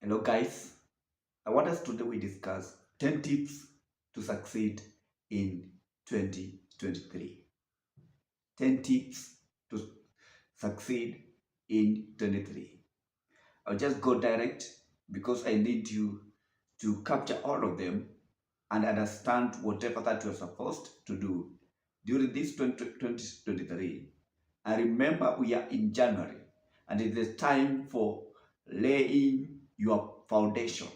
Hello guys, I want us today we discuss 10 tips to succeed in 2023. 10 tips to succeed in 23. I'll just go direct because I need you to capture all of them and understand whatever that you're supposed to do during this 2023. And remember, we are in January and it is time for laying your foundation.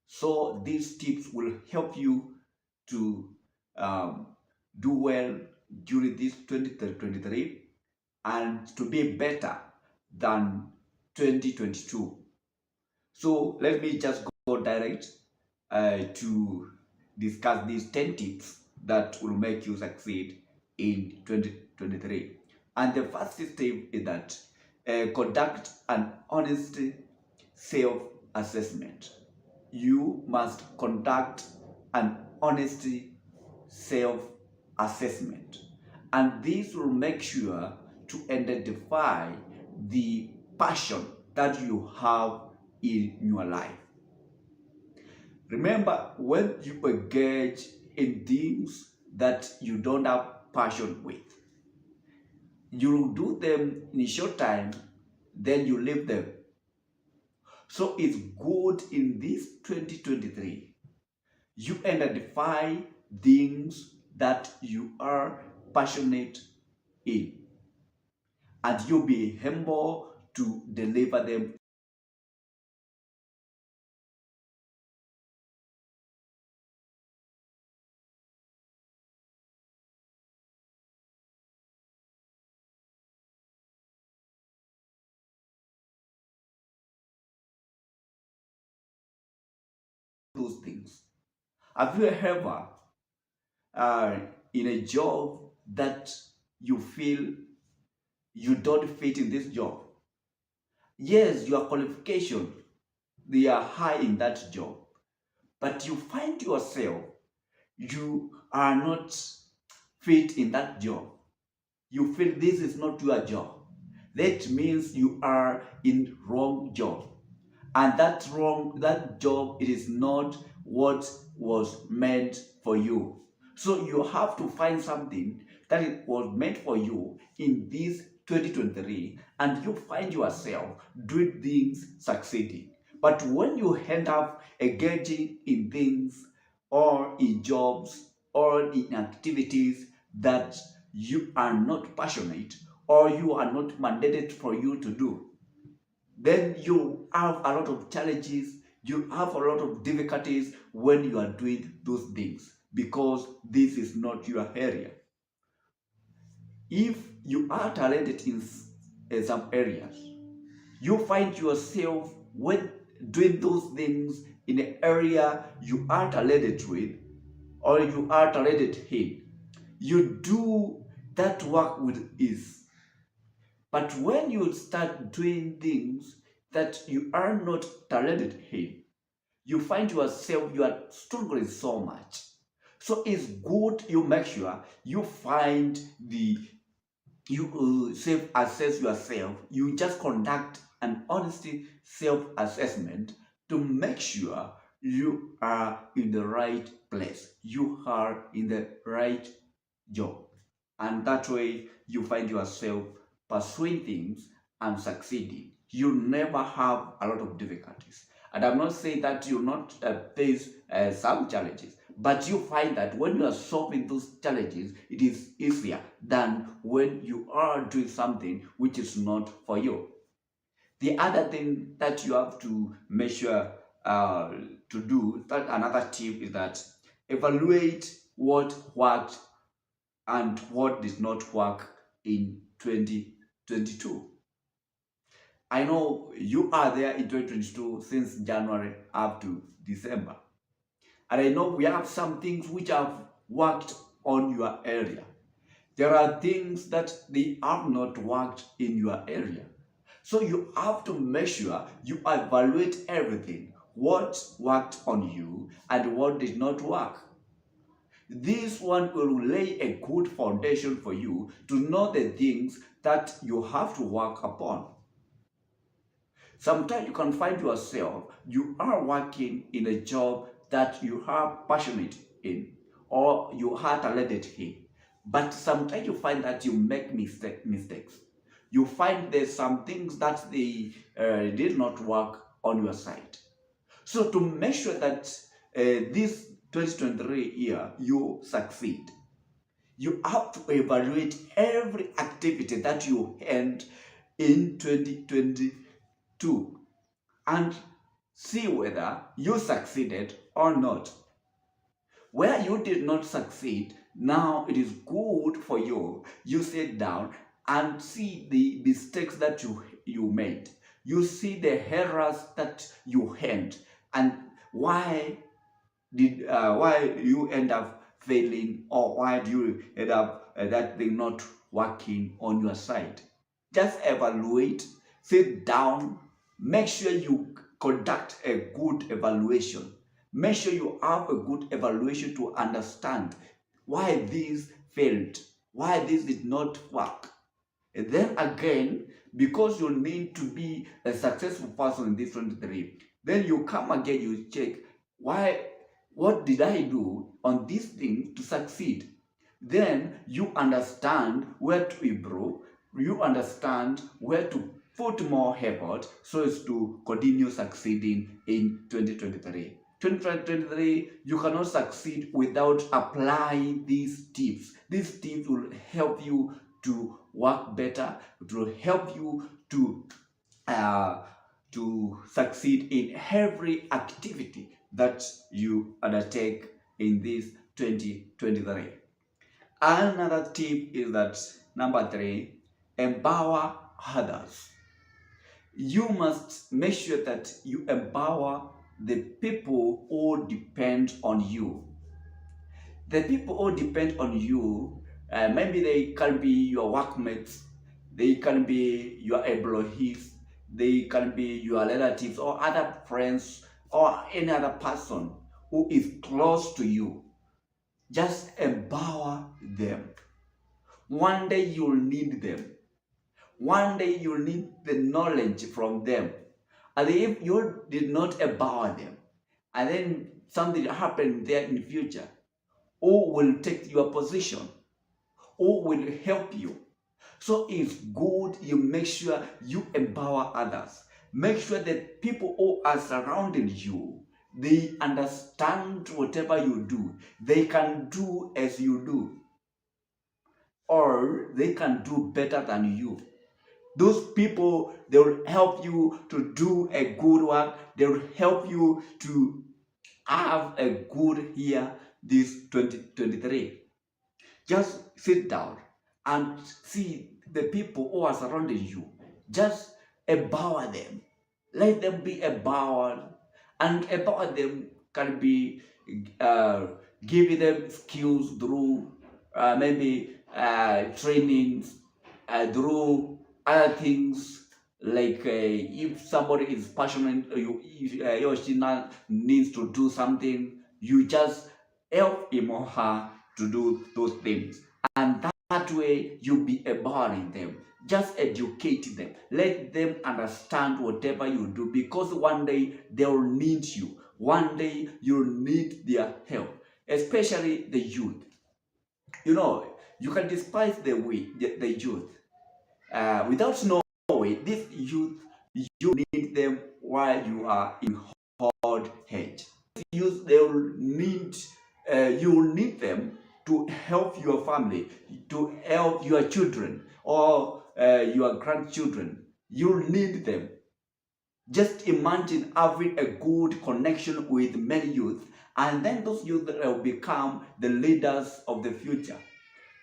So these tips will help you to do well during this 2023 and to be better than 2022. So let me just go direct to discuss these 10 tips that will make you succeed in 2023. And the first step is that conduct an honest self-assessment. You must conduct an honest self-assessment. And this will make sure to identify the passion that you have in your life. Remember, when you engage in things that you don't have passion with, you do them in a short time, then you leave them. So it's good in this 2023, you identify things that you are passionate in, and you be humble to deliver them. Those things. Have you ever in a job that you feel you don't fit in this job? Yes, your qualification, they are high in that job, but you find yourself you are not fit in that job. You feel this is not your job. That means you are in wrong job. And that job, it is not what was meant for you. So you have to find something that it was meant for you in this 2023, and you find yourself doing things succeeding. But when you end up engaging in things or in jobs or in activities that you are not passionate or you are not mandated for you to do, then you have a lot of challenges, you have a lot of difficulties when you are doing those things because this is not your area. If you are talented in some areas, you find yourself when doing those things in an area you are talented with or you are talented in, you do that work with ease. But when you start doing things that you are not talented in, you find yourself you are struggling so much. So it's good you make sure you find you self-assess yourself. You just conduct an honest self-assessment to make sure you are in the right place. You are in the right job. And that way you find yourself pursuing things and succeeding. You never have a lot of difficulties. And I'm not saying that you not face some challenges, but you find that when you are solving those challenges, it is easier than when you are doing something which is not for you. The other thing that you have to measure to do, that another tip is that evaluate what worked and what did not work in 2022. I know you are there in 2022 since January up to December. And I know we have some things which have worked on your area. There are things that they have not worked in your area. So you have to make sure you evaluate everything, what worked on you and what did not work. This one will lay a good foundation for you to know the things that you have to work upon. Sometimes you can find yourself, you are working in a job that you are passionate in or you are talented in. But sometimes you find that you make mistakes. You find there's some things that they did not work on your side. So to make sure that this 2023 year you succeed, you have to evaluate every activity that you had in 2022 and see whether you succeeded or not. Where you did not succeed, now it is good for you. You sit down and see the mistakes that you made. You see the errors that you had and why you end up failing, or why do you end up that thing not working on your side. Just evaluate, sit down, make sure you conduct a good evaluation. Make sure you have a good evaluation to understand why this failed, why this did not work. And then again, because you need to be a successful person in this 23, then you come again, you check what did I do on this thing to succeed? Then you understand where to improve, you understand where to put more effort so as to continue succeeding in 2023. 2023, you cannot succeed without applying these tips. These tips will help you to work better, to help you to succeed in every activity that you undertake in this 2023. Another tip is that number 3, empower others. You must make sure that you empower the people who depend on you. The people who depend on you, maybe they can be your workmates, they can be your employees, they can be your relatives or other friends or any other person who is close to you. Just empower them. One day you'll need them. One day you'll need the knowledge from them. And if you did not empower them, and then something happened there in the future, who will take your position? Who will help you? So it's good you make sure you empower others. Make sure that people who are surrounding you, they understand whatever you do. They can do as you do. Or they can do better than you. Those people, they will help you to do a good work. They will help you to have a good year this 2023. Just sit down and see the people who are surrounding you. Just empower them. Let them be empowered. And empower them can be giving them skills through maybe trainings, through other things, like if somebody is passionate, he or she needs to do something, you just help him or her to do those things. And that way you'll be empowering them. Just educate them. Let them understand whatever you do, because one day they'll need you. One day you'll need their help, especially the youth. You know, you can despise the youth. Without knowing, this youth, you need them while you are in old age. Youth, they will need, you will need them to help your family, to help your children or your grandchildren. You'll need them. Just imagine having a good connection with many youth, and then those youth will become the leaders of the future.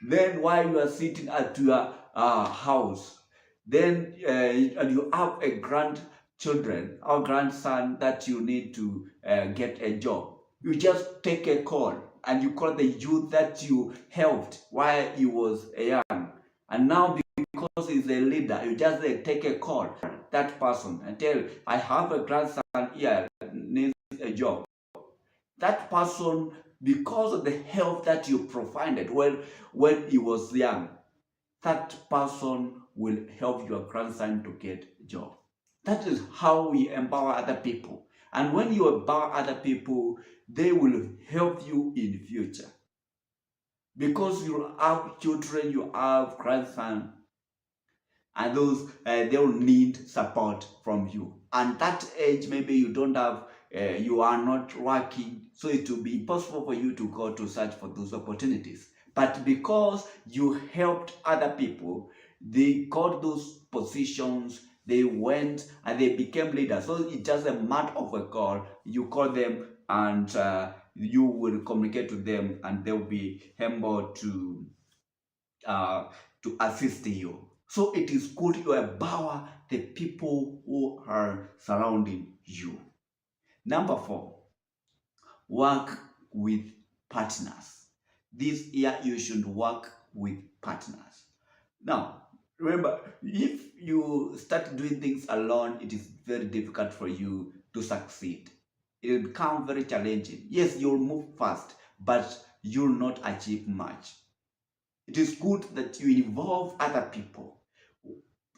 Then while you are sitting at your house, then and you have a grandchildren or grandson that you need to get a job, you just take a call and you call the youth that you helped while he was young, and now because he's a leader, you just take a call that person and tell, I have a grandson here that needs a job. That person, because of the help that you provided when he was young, that person will help your grandson to get a job. That is how we empower other people. And when you empower other people, they will help you in the future. Because you have children, you have grandson, and those they'll need support from you. And that age, maybe you don't have, you are not working, so it will be impossible for you to go to search for those opportunities. But because you helped other people, they got those positions, they went and they became leaders. So it's just a matter of a call. You call them and you will communicate to them, and they'll be able to assist you. So it is good you empower the people who are surrounding you. Number 4, work with partners. This year you should work with partners. Now, remember, if you start doing things alone, it is very difficult for you to succeed. It will become very challenging. Yes, you'll move fast, but you'll not achieve much. It is good that you involve other people,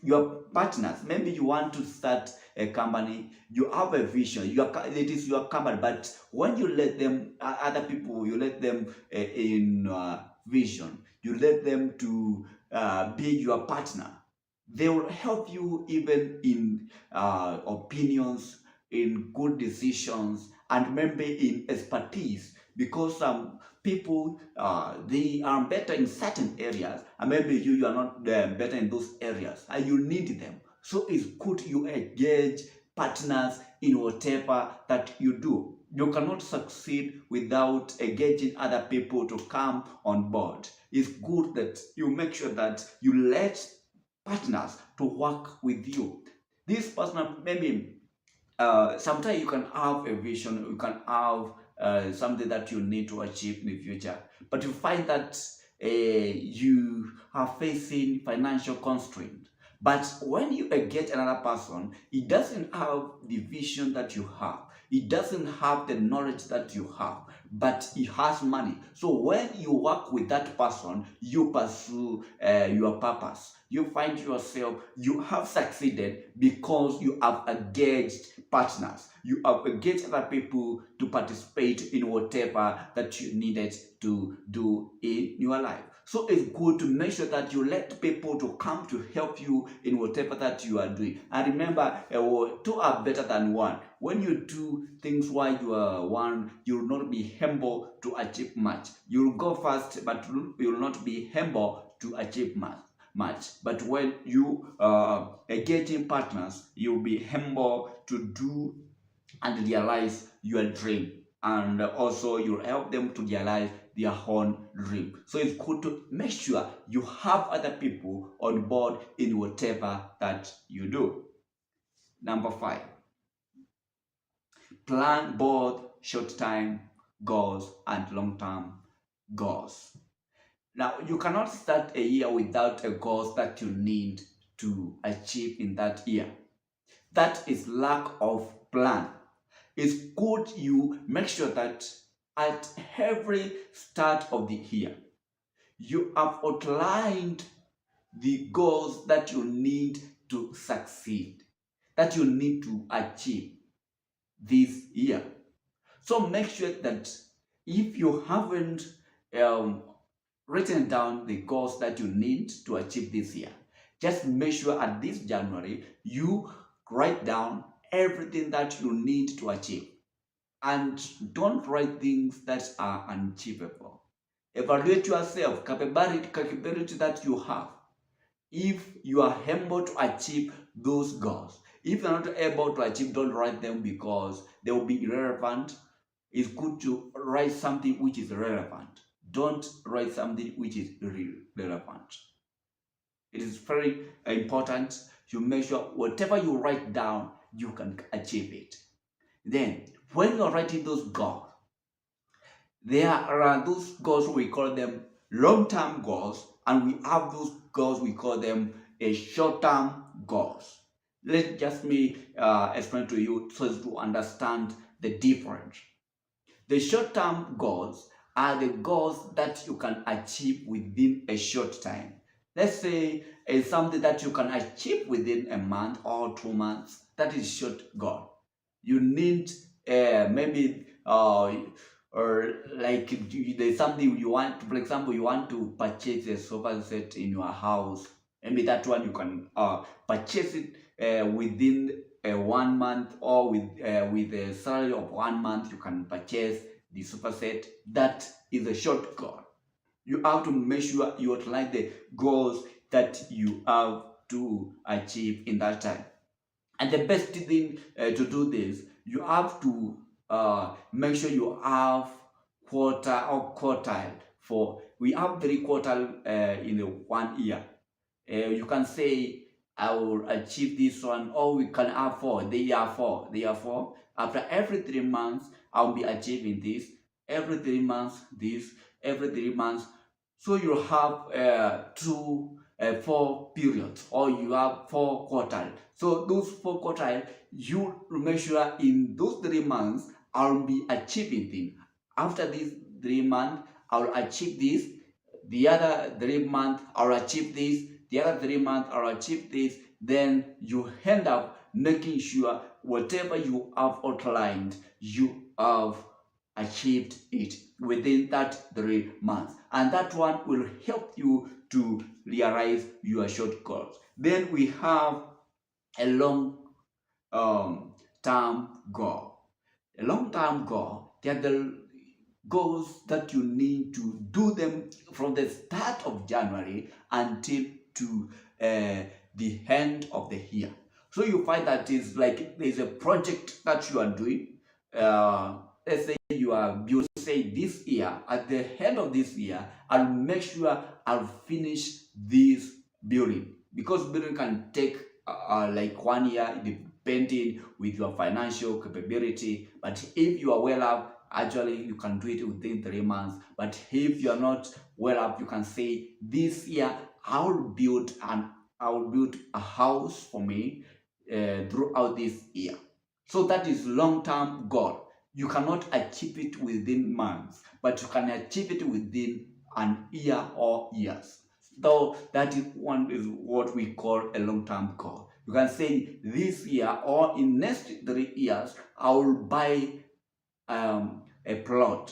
your partners. Maybe you want to start a company, you have a vision, it is your company, but when you let them, other people, you let them in vision, you let them to be your partner, they will help you even in opinions, in good decisions, and maybe in expertise, because some people they are better in certain areas, and maybe you are not better in those areas, and you need them. So it's good you engage partners in whatever that you do. You cannot succeed without engaging other people to come on board. It's good that you make sure that you let partners to work with you. This partner, maybe sometimes you can have a vision, you can have something that you need to achieve in the future, but you find that you are facing financial constraint. But when you get another person, it doesn't have the vision that you have, it doesn't have the knowledge that you have, but it has money. So when you work with that person, you pursue your purpose. You find yourself, you have succeeded because you have engaged partners. You have engaged other people to participate in whatever that you needed to do in your life. So it's good to make sure that you let people to come to help you in whatever that you are doing. And remember, 2 are better than 1. When you do things while you are one, you will not be able to achieve much. You will go fast, but you will not be able to achieve much. But when you engage in partners, you'll be able to do and realize your dream, and also you'll help them to realize their own dream. So it's good to make sure you have other people on board in whatever that you do. Number 5, plan both short-term goals and long-term goals. Now, you cannot start a year without a goal that you need to achieve in that year. That is lack of plan. It's good you make sure that at every start of the year, you have outlined the goals that you need to succeed, that you need to achieve this year. So make sure that if you haven't written down the goals that you need to achieve this year, just make sure at this January you write down everything that you need to achieve, and don't write things that are unachievable. Evaluate yourself, capability that you have. If you are able to achieve those goals, if you're not able to achieve, don't write them because they will be irrelevant. It's good to write something which is relevant. Don't write something which is irrelevant. It is very important you make sure whatever you write down, you can achieve it. Then, when you're writing those goals, there are those goals, we call them long-term goals, and we have those goals, we call them short-term goals. Let me explain to you so as to understand the difference. The short-term goals are the goals that you can achieve within a short time. Let's say it's something that you can achieve within a month or 2 months. That is short goal. You need maybe or like there's something you want. For example, you want to purchase a sofa set in your house. Maybe that one you can purchase it within 1 month, or with a salary of 1 month. You can purchase the sofa set. That is a short goal. You have to make sure you outline the goals that you have to achieve in that time. And the best thing to do this, you have to make sure you have quarter or quartile. For we have 3 quartile in the 1 year. You can say I will achieve this one, or we can have 4. The year 4. The year 4. After every 3 months, I'll be achieving this. Every 3 months, this. Every 3 months. So you have 4 periods, or you have 4 quartiles. So those 4 quartiles, you make sure in those 3 months, I'll be achieving things. After these 3 months, I'll achieve this. The other 3 months, I'll achieve this. The other 3 months, I'll achieve this. Then you end up making sure whatever you have outlined, you have achieved it within that 3 months. And that one will help you to realize your short goals. Then we have a long term goal. A long term goal, they are the goals that you need to do them from the start of January until to the end of the year. So you find that it's like there's a project that you are doing. Let's say you are building, say this year, at the end of this year, I'll make sure I'll finish this building, because building can take like 1 year depending with your financial capability. But if you are well up, actually you can do it within 3 months. But if you are not well up, you can say this year I'll build a house for me throughout this year. So that is long-term goal. You cannot achieve it within months, but you can achieve it within an year or years. So that is what we call a long-term goal. You can say this year or in next 3 years, I will buy a plot.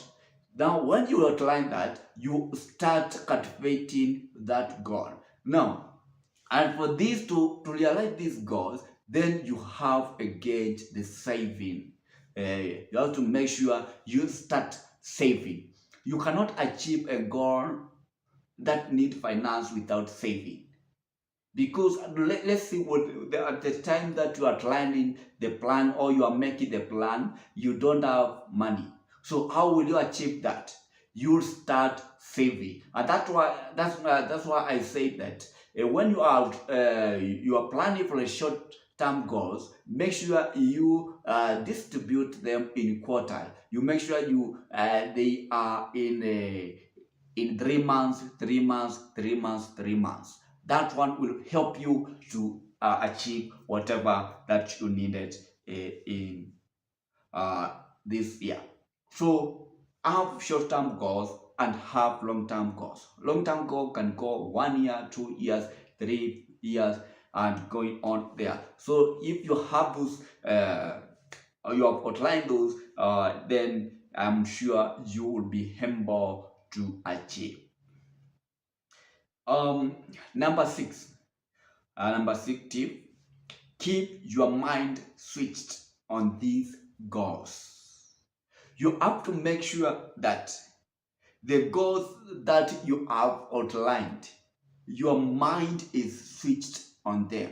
Now, when you outline that, you start cultivating that goal. Now, and for these to realize these goals, then you have again the saving. You have to make sure you start saving. You cannot achieve a goal that need finance without saving. Because let's see what at the time that you are planning the plan, or you are making the plan, you don't have money. So how will you achieve that? You'll start saving, and that's why I say that when you are planning for a short-term goals, make sure you distribute them in quartile. You make sure you they are in 3 months, 3 months, 3 months, 3 months. That one will help you to achieve whatever that you needed in this year. So have short-term goals and have long-term goals. Long-term goal can go 1 year, 2 years, 3 years, and going on there. So if you have those, you have outlined those, then I'm sure you will be able to achieve. Number 6 tip: keep your mind switched on these goals. You have to make sure that the goals that you have outlined, your mind is switched on them.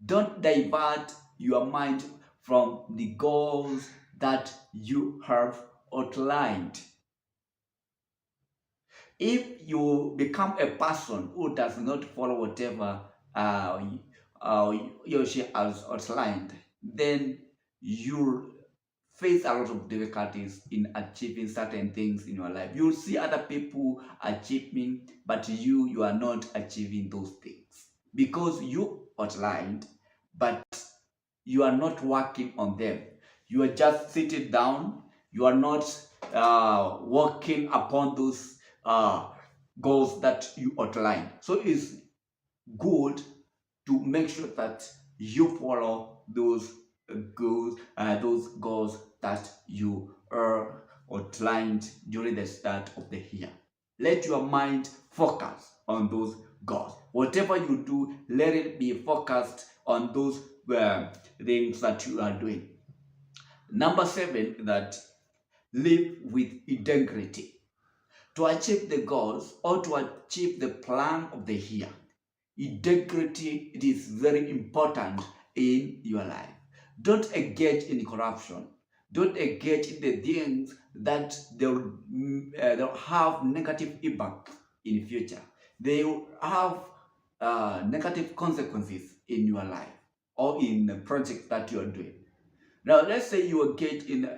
Don't divert your mind from the goals that you have outlined. If you become a person who does not follow whatever he or she has outlined, then you'll face a lot of difficulties in achieving certain things in your life. You'll see other people achieving, but you are not achieving those things because you outlined, but you are not working on them. You are just sitting down. You are not working upon those goals that you outlined. So it's good to make sure that you follow those goals that you outlined during the start of the year. Let your mind focus on those goals. Whatever you do, let it be focused on those things that you are doing. Number 7, that live with integrity. To achieve the goals or to achieve the plan of the year, integrity, it is very important in your life. Don't engage in corruption. Don't engage in the things that they'll have negative impact in the future. They will have negative consequences in your life or in the project that you are doing. Now, let's say you engage in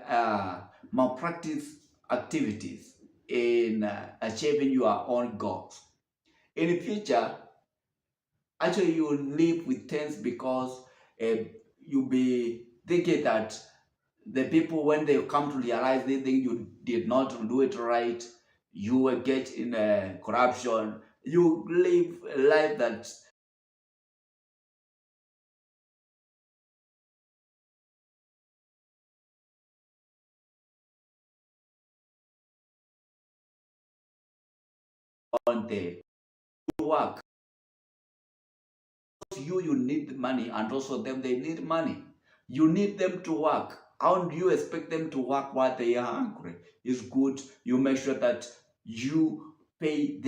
malpractice activities in achieving your own goals. In the future, actually you will live with tense because you'll be thinking that the people, when they come to realize they think you did not do it right, you will get in corruption, you live a life that on the work. You need money, and also them, they need money. You need them to work. How do you expect them to work while they are hungry? It's good you make sure that you pay them